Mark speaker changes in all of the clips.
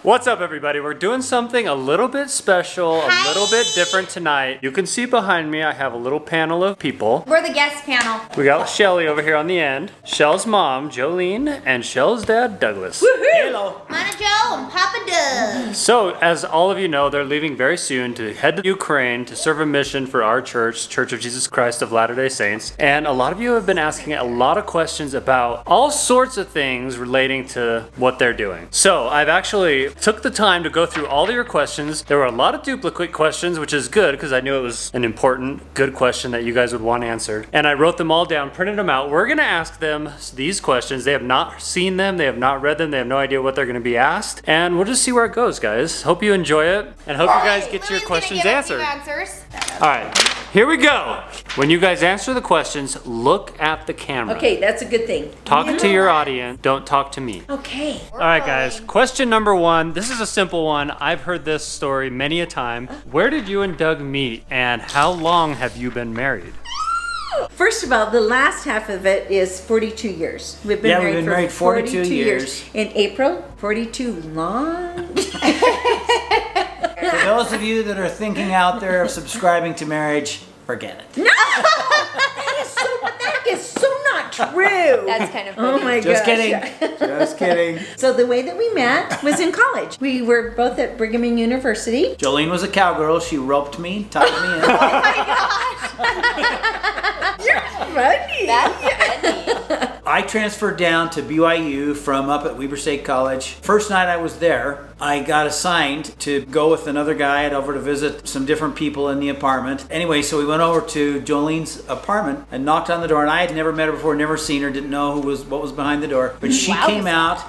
Speaker 1: What's up, everybody? We're doing something a little bit special, a little bit different tonight. You can see behind me, I have a little panel of people.
Speaker 2: We're the guest panel.
Speaker 1: We got Chelle over here on the end, Chelle's mom, Jolene, and Chelle's dad, Douglas.
Speaker 3: Hello.
Speaker 2: Mama Joe and Papa Doug.
Speaker 1: So, as all of you know, they're leaving very soon to head to Ukraine to serve a mission for our church, Church of Jesus Christ of Latter-day Saints. And a lot of you have been asking a lot of questions about all sorts of things relating to what they're doing. So, I've actually took the time to go through all of your questions. There were a lot of duplicate questions, which is good because I knew it was an important, good question that you guys would want answered. And I wrote them all down, printed them out. We're going to ask them these questions. They have not seen them, they have not read them, they have no idea what they're going to be asked. And we'll just see where it goes, guys. Hope you enjoy it and hope you guys get your questions answered. All right, here we go. When you guys answer the questions, look at the camera.
Speaker 3: Okay, that's a good thing.
Speaker 1: Talk to your audience, don't talk to me.
Speaker 3: Okay.
Speaker 1: All right, guys, question number one. This is a simple one. I've heard this story many a time. Where did you and Doug meet, and how long have you been married?
Speaker 3: First of all, the last half of it is 42 years. We've been married for 42 years. In April, 42 long.
Speaker 4: For those of you that are thinking out there of subscribing to marriage, forget it.
Speaker 3: No! That is so not true.
Speaker 2: That's kind of funny.
Speaker 3: Oh my
Speaker 4: Just
Speaker 3: gosh.
Speaker 4: kidding. Just kidding.
Speaker 3: So the way that we met was in college. We were both at Brigham University.
Speaker 4: Jolene was a cowgirl. She roped me, tied me in.
Speaker 2: Oh my gosh.
Speaker 3: You're funny.
Speaker 2: That's funny.
Speaker 4: I transferred down to BYU from up at Weber State College. First night I was there, I got assigned to go with another guy over to visit some different people in the apartment. Anyway, so we went over to Jolene's apartment and knocked on the door, and I had never met her before, never seen her, didn't know what was behind the door. But she came out,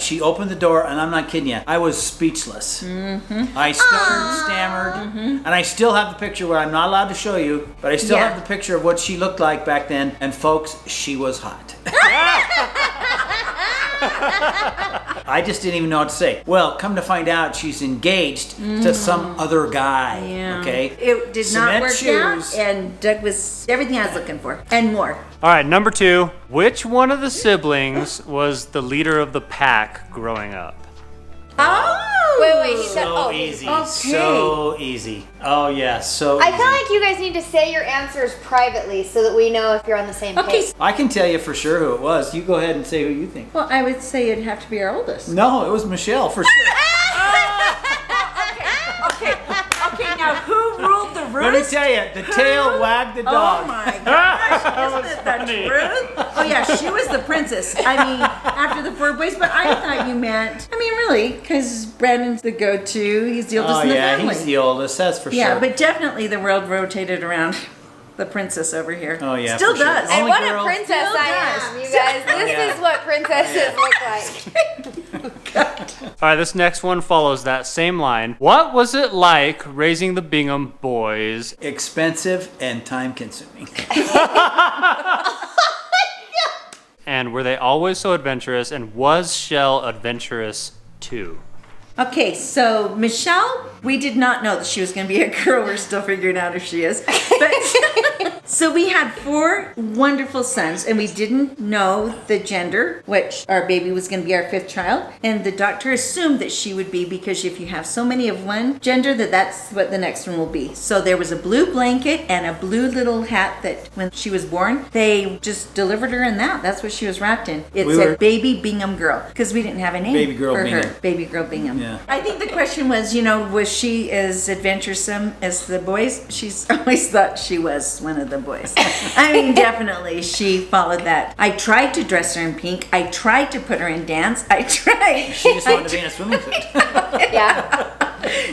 Speaker 4: she opened the door, and I'm not kidding you, I was speechless. I stuttered, stammered, and I still have the picture where I'm not allowed to show you, but I still have the picture of what she looked like back then, and folks, she was hot. I just didn't even know what to say. Well, come to find out, she's engaged to some other guy.
Speaker 3: Yeah.
Speaker 4: Okay?
Speaker 3: It did not work
Speaker 4: shoes.
Speaker 3: out, and Doug was everything I was looking for, and more.
Speaker 1: All right, number two. Which one of the siblings was the leader of the pack growing up?
Speaker 3: Oh!
Speaker 2: Wait, he said,
Speaker 4: So easy.
Speaker 3: okay.
Speaker 4: So easy. Oh, yeah, so
Speaker 2: I
Speaker 4: easy.
Speaker 2: feel like you guys need to say your answers privately so that we know if you're on the same
Speaker 3: Okay.
Speaker 2: page.
Speaker 4: I can tell you for sure who it was. You go ahead and say who you think.
Speaker 3: Well, I would say it'd have to be our oldest.
Speaker 4: No, it was Michelle for sure.
Speaker 3: Okay, now who ruled the roost?
Speaker 4: Let me tell you, the tail wagged the dog.
Speaker 3: Oh my gosh,
Speaker 1: was
Speaker 3: isn't it
Speaker 1: funny.
Speaker 3: the truth? Oh yeah, she was the princess. I mean, after the four boys, but I thought you meant, really, because Brandon's the go-to. He's the oldest
Speaker 4: Oh
Speaker 3: in the
Speaker 4: yeah,
Speaker 3: family.
Speaker 4: he's the oldest, that's for
Speaker 3: Yeah,
Speaker 4: sure.
Speaker 3: but definitely the world rotated around the princess over here.
Speaker 4: Oh, yeah,
Speaker 3: Still
Speaker 4: for sure.
Speaker 3: does.
Speaker 2: And
Speaker 4: Only
Speaker 2: what
Speaker 4: girl.
Speaker 2: a princess
Speaker 3: Still
Speaker 2: I
Speaker 3: does.
Speaker 2: am, you guys. This
Speaker 4: Yeah.
Speaker 2: is what princesses look like.
Speaker 1: All right, this next one follows that same line. What was it like raising the Bingham boys?
Speaker 4: Expensive and time consuming.
Speaker 1: And were they always so adventurous? And was Chelle adventurous too?
Speaker 3: Okay, so Michelle, we did not know that she was going to be a girl. We're still figuring out if she is. But so we had 4 wonderful sons, and we didn't know the gender, which our baby was going to be our 5th child. And the doctor assumed that she would be, because if you have so many of one gender, that's what the next one will be. So there was a blue blanket and a blue little hat that when she was born, they just delivered her in that. That's what she was wrapped in. It said Baby Bingham Girl, because we didn't have a name
Speaker 4: Baby Girl
Speaker 3: for
Speaker 4: Bingham.
Speaker 3: her. Baby Girl Bingham.
Speaker 4: Yeah.
Speaker 3: I think the question was, was she as adventuresome as the boys? She's always thought she was one of the boys. I mean, definitely, she followed that. I tried to dress her in pink. I tried to put her in dance. I tried.
Speaker 4: She just wanted to be in a swimming suit.
Speaker 2: Yeah.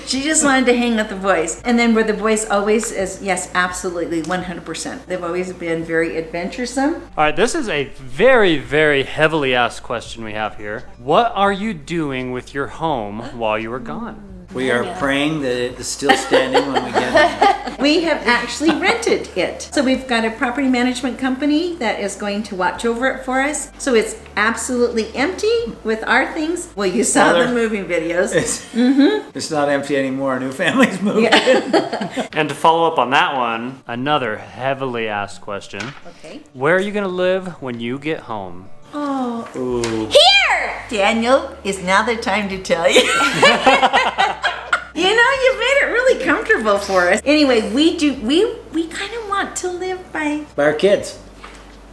Speaker 3: She just wanted to hang with the boys. And then were the boys always as, yes, absolutely, 100%. They've always been very adventuresome.
Speaker 1: All right, this is a very, very heavily asked question we have here. What are you doing with your home while you were gone?
Speaker 4: We are praying that it is still standing when we get home.
Speaker 3: We have actually rented it. So we've got a property management company that is going to watch over it for us. So it's absolutely empty with our things. Well, you saw the moving videos.
Speaker 4: It's not empty anymore. A new family's moved in.
Speaker 1: And to follow up on that one, another heavily asked question.
Speaker 3: Okay.
Speaker 1: Where are you going to live when you get home?
Speaker 3: Oh,
Speaker 4: Ooh.
Speaker 2: Here!
Speaker 3: Daniel, it's now the time to tell you. You know, you've made it really comfortable for us. Anyway, we kind of want to live by
Speaker 4: our kids.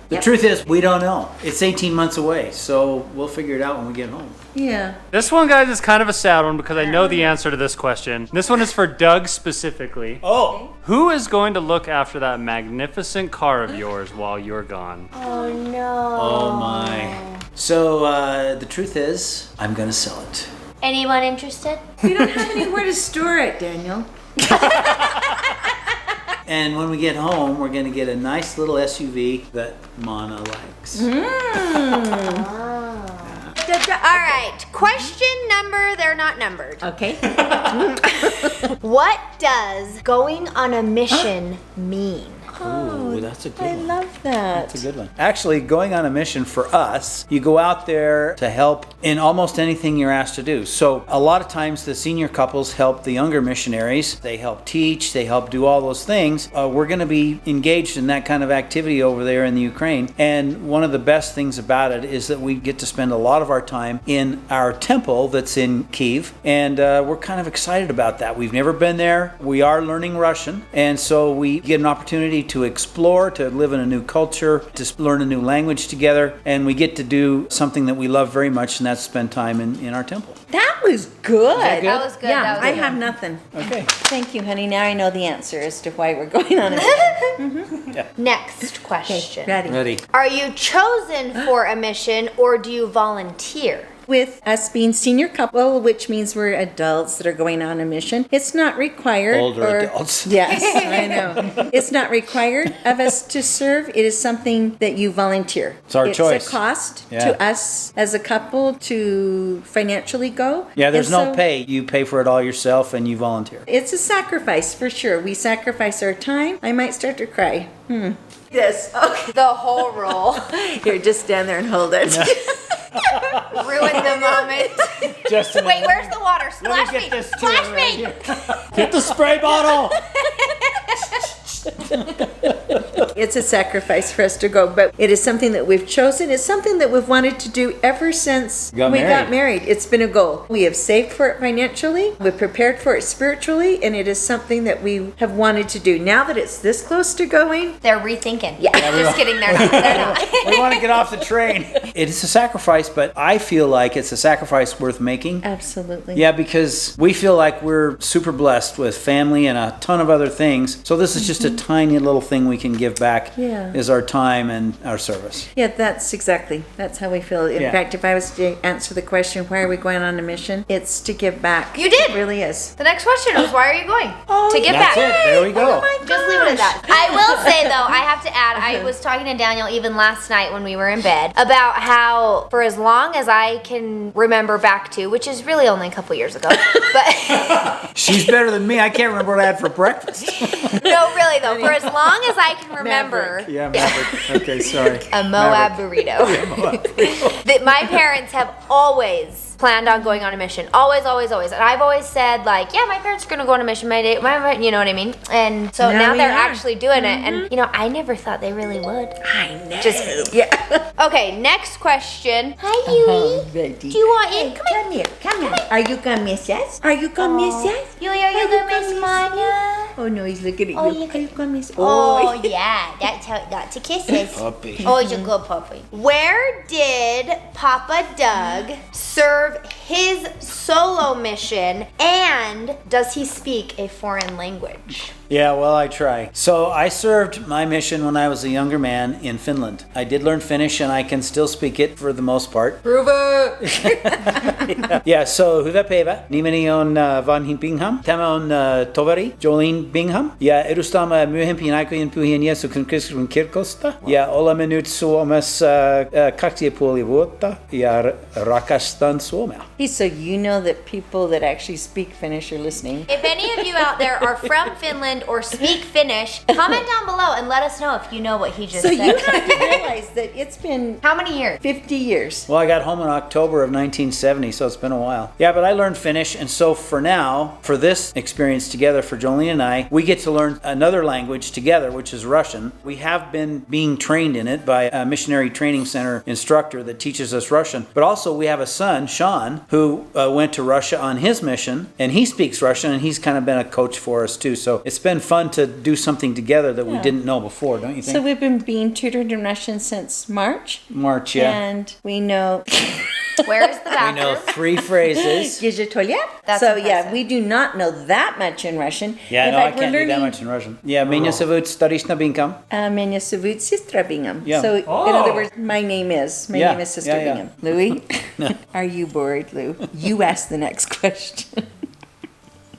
Speaker 4: The
Speaker 3: Yep.
Speaker 4: truth is, we don't know. It's 18 months away, so we'll figure it out when we get home.
Speaker 3: Yeah.
Speaker 1: This one, guys, is kind of a sad one because I know the answer to this question. This one is for Doug specifically.
Speaker 4: Oh,
Speaker 1: Who is going to look after that magnificent car of yours while you're gone?
Speaker 2: Oh no.
Speaker 4: oh my. So the truth is, I'm gonna sell it.
Speaker 2: Anyone interested?
Speaker 3: We don't have anywhere to store it, Daniel.
Speaker 4: And when we get home, we're gonna get a nice little SUV that Mana likes.
Speaker 2: All right. Question number. They're not numbered.
Speaker 3: Okay.
Speaker 2: What does going on a mission mean?
Speaker 4: Ooh, that's a good
Speaker 3: I
Speaker 4: one.
Speaker 3: love that.
Speaker 4: That's a good one. Actually, going on a mission for us, you go out there to help in almost anything you're asked to do. So a lot of times the senior couples help the younger missionaries. They help teach, they help do all those things. We're going to be engaged in that kind of activity over there in the Ukraine. And one of the best things about it is that we get to spend a lot of our time in our temple that's in Kiev. And we're kind of excited about that. We've never been there. We are learning Russian. And so we get an opportunity to explore, to live in a new culture, to learn a new language together, and we get to do something that we love very much, and that's spend time in our temple.
Speaker 3: That was good.
Speaker 2: That was good.
Speaker 3: Yeah,
Speaker 2: That was
Speaker 3: I
Speaker 2: good.
Speaker 3: have nothing.
Speaker 4: Okay.
Speaker 3: Thank you, honey. Now I know the answer as to why we're going on it.
Speaker 2: Next question.
Speaker 3: Ready?
Speaker 4: Ready.
Speaker 2: Are you chosen for a mission or do you volunteer?
Speaker 3: With us being senior couple, which means we're adults that are going on a mission, it's not required.
Speaker 4: Older adults.
Speaker 3: Yes, I know. It's not required of us to serve. It is something that you volunteer.
Speaker 4: It's our choice.
Speaker 3: It's a cost
Speaker 4: Yeah.
Speaker 3: to us as a couple to financially go.
Speaker 4: Yeah, there's
Speaker 3: And
Speaker 4: no
Speaker 3: so
Speaker 4: pay. You pay for it all yourself and you volunteer.
Speaker 3: It's a sacrifice for sure. We sacrifice our time. I might start to cry. Yes. Okay.
Speaker 2: The whole role.
Speaker 3: Here, just stand there and hold it.
Speaker 2: Ruin the moment.
Speaker 4: Just a
Speaker 2: Wait, where's the water? Splash me. Splash me.
Speaker 4: Get the spray bottle.
Speaker 3: It's a sacrifice for us to go, but it is something that we've chosen. It's something that we've wanted to do ever since
Speaker 4: Got
Speaker 3: we
Speaker 4: married.
Speaker 3: got married. It's been a goal. We have saved for it financially. We've prepared for it spiritually, and it is something that we have wanted to do. Now that it's this close to going,
Speaker 2: They're rethinking.
Speaker 3: Yeah.
Speaker 2: Just kidding. They're not. They're not.
Speaker 4: We want to get off the train. It's a sacrifice, but I feel like it's a sacrifice worth making.
Speaker 3: absolutely.
Speaker 4: Yeah, because we feel like we're super blessed with family and a ton of other things. So this is just a tiny little thing we can give back
Speaker 3: Yeah.
Speaker 4: is our time and our service.
Speaker 3: Yeah, that's how we feel. In
Speaker 4: Yeah.
Speaker 3: fact, if I was to answer the question, why are we going on a mission? It's to give back.
Speaker 2: You did.
Speaker 3: It really is.
Speaker 2: The next question was, why are you going? To give
Speaker 4: That's
Speaker 2: back.
Speaker 4: it. There we go.
Speaker 3: Oh my
Speaker 2: Just leave it at
Speaker 3: gosh.
Speaker 2: that. I will say though, I have to add, I was talking to Daniel even last night when we were in bed about how for as long as I can remember back to, which is really only a couple years ago, but
Speaker 4: She's better than me. I can't remember what I had for breakfast.
Speaker 2: no, really though, for as long as I can remember,
Speaker 4: Yeah, Maverick. Okay, sorry.
Speaker 2: a Moab burrito. That my parents have always planned on going on a mission. Always, always, always. And I've always said, like, yeah, my parents are going to go on a mission. You know what I mean? And so
Speaker 3: Now
Speaker 2: now
Speaker 3: we
Speaker 2: they're
Speaker 3: are.
Speaker 2: actually doing it. And, you know, I never thought they really would.
Speaker 3: I know.
Speaker 2: Just
Speaker 3: yeah.
Speaker 2: Okay, next question. Hi, Yui.
Speaker 3: Ready.
Speaker 2: Do you want
Speaker 3: Hey,
Speaker 2: in?
Speaker 3: come here. Come here. Are you gonna miss us? Are you gonna miss us?
Speaker 2: Yui, are you going to miss Manya?
Speaker 3: Oh no, he's looking at
Speaker 2: Oh,
Speaker 3: you.
Speaker 2: you
Speaker 3: Are you gonna miss?
Speaker 2: Oh, yeah. That's a kisses.
Speaker 4: Puppy.
Speaker 2: Oh, you're a good puppy. Where did Papa Doug serve his solo mission, and does he speak a foreign language?
Speaker 4: Yeah, well, I try. So I served my mission when I was a younger man in Finland. I did learn Finnish, and I can still speak it for the most part.
Speaker 2: Prove it.
Speaker 4: Yeah, so hyvä päivä. Nimeni on vanhin Bingham. Tämä on tovari Jolene Bingham. Ja edustamme myöhempien aikojen Pyhien Jeesuksen Kristuksen kirkosta. Ja olemme nyt Suomessa 2,5 vuotta ja rakastan Suomea.
Speaker 3: So you know that people that actually speak Finnish are listening.
Speaker 2: If any of you out there are from Finland or speak Finnish, comment down below and let us know if you know what he just
Speaker 3: So
Speaker 2: said.
Speaker 3: you have to realize that it's been
Speaker 2: How many years?
Speaker 3: 50 years.
Speaker 4: Well, I got home in October of 1970, so it's been a while. Yeah, but I learned Finnish, and so for now, for this experience together, for Jolene and I, we get to learn another language together, which is Russian. We have been being trained in it by a missionary training center instructor that teaches us Russian, but also we have a son, Sean, who went to Russia on his mission, and he speaks Russian, and he's kind of been a coach for us too. So it's been fun to do something together that we didn't know before, don't you think?
Speaker 3: So we've been being tutored in Russian since March.
Speaker 4: March, yeah.
Speaker 3: And we know.
Speaker 2: Where is the
Speaker 4: We
Speaker 2: bathroom?
Speaker 4: know 3 phrases.
Speaker 3: Gdzie tualet?
Speaker 2: That's
Speaker 3: So
Speaker 2: impressive.
Speaker 3: yeah, we do not know that much in Russian.
Speaker 4: Yeah,
Speaker 3: In
Speaker 4: no, I
Speaker 3: fact, we're
Speaker 4: can't do that
Speaker 3: learning,
Speaker 4: much in Russian. Yeah, меня зовут Старична Bingham.
Speaker 3: Меня зовут Сестра Bingham.
Speaker 4: Yeah.
Speaker 3: So in
Speaker 1: Oh.
Speaker 3: other words, my name is Sister
Speaker 4: Yeah, yeah.
Speaker 3: Bingham. Louis, are you bored, Lou? You ask the next question.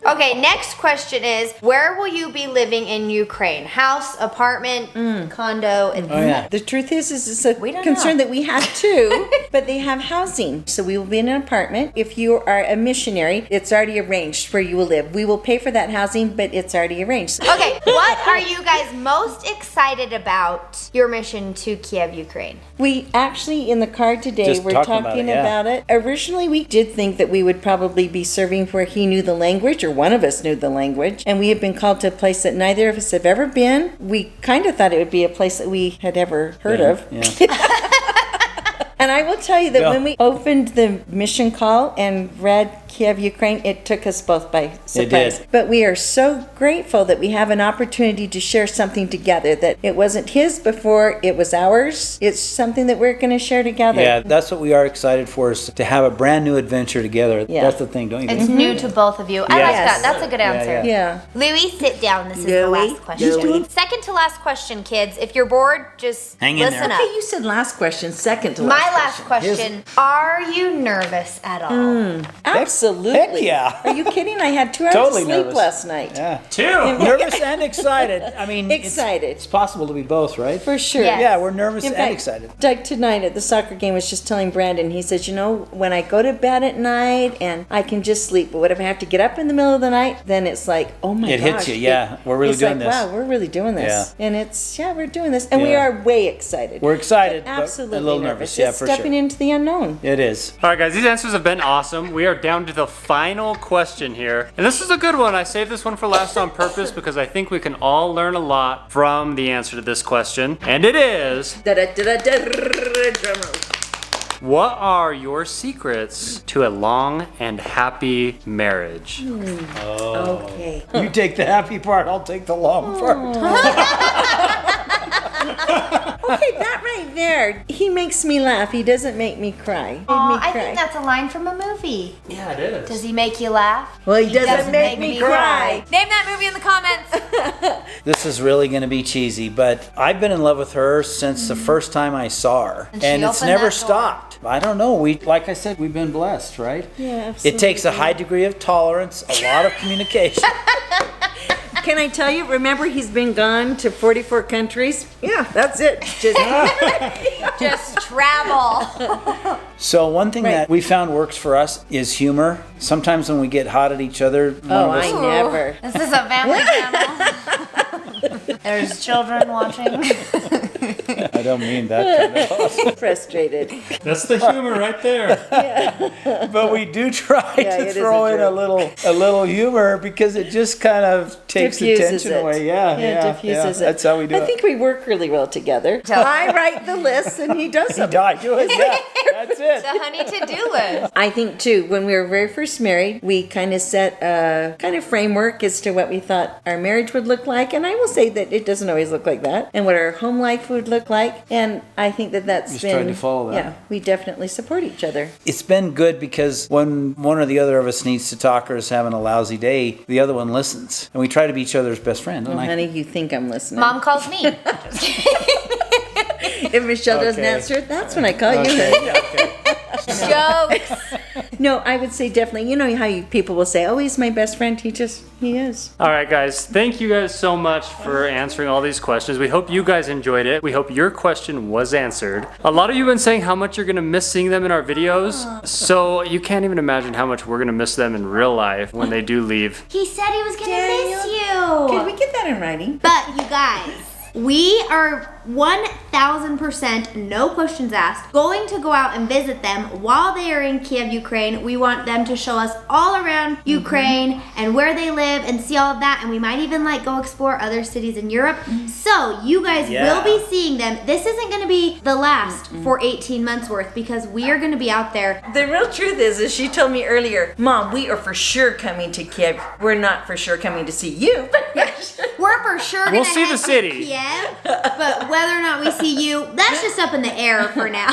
Speaker 2: Okay, next question is, where will you be living in Ukraine? House, apartment, condo, and
Speaker 4: Oh, yeah.
Speaker 3: The truth is it's a
Speaker 2: We don't
Speaker 3: concern
Speaker 2: know.
Speaker 3: that we have too, but they have housing. So we will be in an apartment. If you are a missionary, it's already arranged where you will live. We will pay for that housing, but it's already arranged.
Speaker 2: Okay, what are you guys most excited about your mission to Kiev, Ukraine?
Speaker 3: We actually, in the car today,
Speaker 4: Just
Speaker 3: we're
Speaker 4: talking
Speaker 3: talking
Speaker 4: about
Speaker 3: about it. Originally, we did think that we would probably be serving where he knew the language, or one of us knew the language. And we have been called to a place that neither of us have ever been. We kind of thought it would be a place that we had ever heard of.
Speaker 4: Yeah.
Speaker 3: And I will tell you that
Speaker 4: Yeah.
Speaker 3: when we opened the mission call and read Kiev, Ukraine, it took us both by surprise.
Speaker 4: did.
Speaker 3: But we are so grateful that we have an opportunity to share something together, that it wasn't his before, it was ours. It's something that we're going to share together.
Speaker 4: Yeah, that's what we are excited for, is to have a brand new adventure together.
Speaker 3: Yeah.
Speaker 4: That's the thing, don't you
Speaker 2: It's
Speaker 4: think?
Speaker 2: new to both of you. I like
Speaker 3: Yes.
Speaker 2: that. That's a good answer.
Speaker 3: Yeah.
Speaker 2: Louis, sit down. This is the
Speaker 3: Louis,
Speaker 2: last question.
Speaker 3: Louis.
Speaker 2: Second to last question, kids. If you're bored, just
Speaker 4: Hang in
Speaker 2: listen
Speaker 4: there.
Speaker 2: up.
Speaker 3: Okay, you said last question, second to
Speaker 2: My
Speaker 3: last
Speaker 2: last question. Are you nervous at all?
Speaker 3: Absolutely.
Speaker 4: Heck yeah.
Speaker 3: Are you kidding? I had 2 hours
Speaker 4: Totally
Speaker 3: of sleep
Speaker 4: nervous.
Speaker 3: last night.
Speaker 4: Yeah.
Speaker 1: 2.
Speaker 4: Nervous and excited. I mean,
Speaker 3: Excited.
Speaker 4: It's possible to be both, right?
Speaker 3: For sure.
Speaker 2: Yes.
Speaker 4: Yeah, we're nervous
Speaker 3: In
Speaker 4: and
Speaker 3: fact,
Speaker 4: excited.
Speaker 3: Doug tonight at the soccer game was just telling Brandon, he says, you know, when I go to bed at night and I can just sleep, but what if I have to get up in the middle of the night, then it's like, oh my gosh.
Speaker 4: It hits you, yeah. We're really
Speaker 3: it's
Speaker 4: doing
Speaker 3: like,
Speaker 4: this.
Speaker 3: wow, we're really doing this.
Speaker 4: Yeah.
Speaker 3: And it's, we're doing this. And we
Speaker 4: Yeah.
Speaker 3: are way excited.
Speaker 4: We're excited,
Speaker 3: But
Speaker 4: but
Speaker 3: absolutely
Speaker 4: a little nervous. Yeah,
Speaker 3: It's
Speaker 4: for
Speaker 3: stepping
Speaker 4: sure.
Speaker 3: into the unknown.
Speaker 4: It is.
Speaker 1: All right, guys, these answers have been awesome. We are down to the final question here. And this is a good one. I saved this one for last on purpose because I think we can all learn a lot from the answer to this question. And it is,
Speaker 3: Drum roll.
Speaker 1: what are your secrets to a long and happy marriage?
Speaker 3: Okay.
Speaker 4: You take the happy part, I'll take the long part.
Speaker 3: Okay, that right there. He makes me laugh. He doesn't make me cry. Made me
Speaker 2: I
Speaker 3: cry.
Speaker 2: think that's a line from a movie.
Speaker 1: Yeah, it is.
Speaker 2: Does he make you laugh?
Speaker 3: Well, he doesn't make me cry.
Speaker 2: Name that movie in the comments.
Speaker 4: This is really going to be cheesy, but I've been in love with her since the first time I saw her.
Speaker 2: And she
Speaker 4: And it's
Speaker 2: opened
Speaker 4: never
Speaker 2: that door.
Speaker 4: stopped. I don't know. Like I said, we've been blessed, right?
Speaker 3: Yeah,
Speaker 4: It takes a high degree of tolerance, a lot of communication.
Speaker 3: Can I tell you? Remember, he's been gone to 44 countries. Yeah, that's it. Just
Speaker 2: Just travel.
Speaker 4: So one thing
Speaker 3: Right.
Speaker 4: that we found works for us is humor. Sometimes when we get hot at each other, one
Speaker 3: Oh,
Speaker 4: of us,
Speaker 3: I never.
Speaker 2: This is a family channel. There's children watching.
Speaker 4: I don't mean that kind of
Speaker 3: frustrated.
Speaker 1: That's the humor right there.
Speaker 4: but we do try
Speaker 3: Yeah, it
Speaker 4: to
Speaker 3: is
Speaker 4: throw
Speaker 3: a
Speaker 4: in
Speaker 3: joke.
Speaker 4: a little humor because it just kind of takes the
Speaker 3: Diffuses
Speaker 4: tension
Speaker 3: it.
Speaker 4: away. Yeah,
Speaker 3: diffuses it.
Speaker 4: That's how we do
Speaker 3: I
Speaker 4: it.
Speaker 3: think we work really well together. I write the lists and he does them.
Speaker 4: Die, do it. Yeah, that's it.
Speaker 2: The honey to-do list.
Speaker 3: I think too, when we were very first married, we kind of set a kind of framework as to what we thought our marriage would look like. And I will say that it doesn't always look like that. And what our home life would look like. And I think that that's
Speaker 4: Just
Speaker 3: been...
Speaker 4: tried to follow that.
Speaker 3: Yeah, we definitely support each other.
Speaker 4: It's been good because when one or the other of us needs to talk or is having a lousy day, the other one listens. And we try to be each other's best friend.
Speaker 3: Oh,
Speaker 4: don't I?
Speaker 3: honey, you think I'm listening.
Speaker 2: Mom calls me.
Speaker 3: If Michelle doesn't
Speaker 4: Okay.
Speaker 3: answer it, that's when I call you.
Speaker 4: Okay, okay.
Speaker 2: Jokes.
Speaker 3: No, I would say definitely. You know how people will say, "Oh, he's my best friend." He is.
Speaker 1: All right, guys. Thank you guys so much for answering all these questions. We hope you guys enjoyed it. We hope your question was answered. A lot of you have been saying how much you're going to miss seeing them in our videos. So you can't even imagine how much we're going to miss them in real life when they do leave.
Speaker 2: He said he was gonna miss you.
Speaker 3: Can we get that in writing?
Speaker 2: But you guys, we are 1000%, no questions asked, going to go out and visit them while they are in Kiev, Ukraine. We want them to show us all around Ukraine and where they live and see all of that. And we might even like go explore other cities in Europe. So you guys will be seeing them. This isn't going to be the last for 18 months worth because we are going to be out there.
Speaker 3: The real truth is she told me earlier, Mom, we are for sure coming to Kiev. We're not for sure coming to see you.
Speaker 2: We're for sure going to
Speaker 1: see the city.
Speaker 2: Kiev, but whether or not we see you, that's just up in the air for now.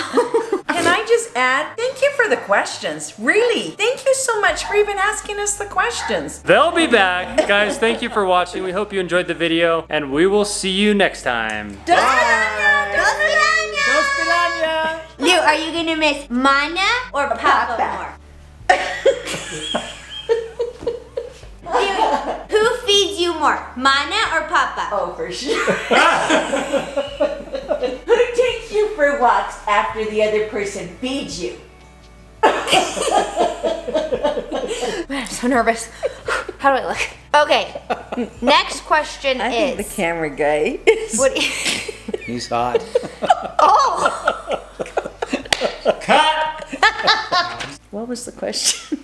Speaker 3: Can I just add, thank you for the questions. Really, thank you so much for even asking us the questions.
Speaker 1: They'll be back. Guys, thank you for watching. We hope you enjoyed the video, and we will see you next time.
Speaker 2: До свидания. Lou, are you going to miss Mama or Papa more? Who feeds you more, Mana or Papa?
Speaker 3: Oh, for sure. Who takes you for walks after the other person feeds you?
Speaker 2: I'm so nervous. How do I look? Okay, next question
Speaker 3: I think
Speaker 2: is...
Speaker 3: the camera guy is...
Speaker 2: What?
Speaker 4: He's hot.
Speaker 2: Oh!
Speaker 1: Cut!
Speaker 3: What was the question?